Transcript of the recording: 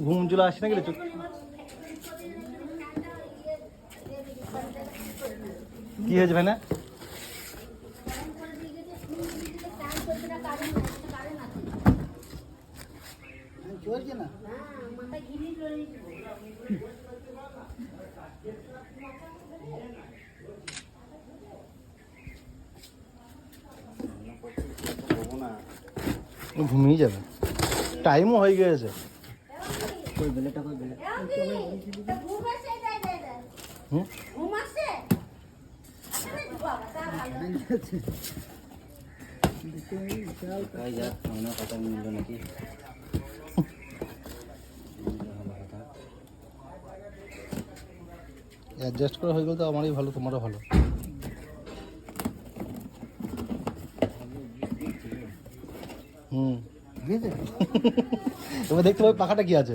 ঘুম চলে আসছে না গেলে কি হয়েছে ভাই না? চলছে না ঘুমিয়ে যাবে, টাইমও হয়ে গেছে। কই বেলেটা কই বেলে কথা মিললো নাকি অ্যাডজাস্ট করা হয়ে গেল তো আমারই ভালো, তোমারও ভালো। এবার দেখতে পাবি পাখাটা কি আছে।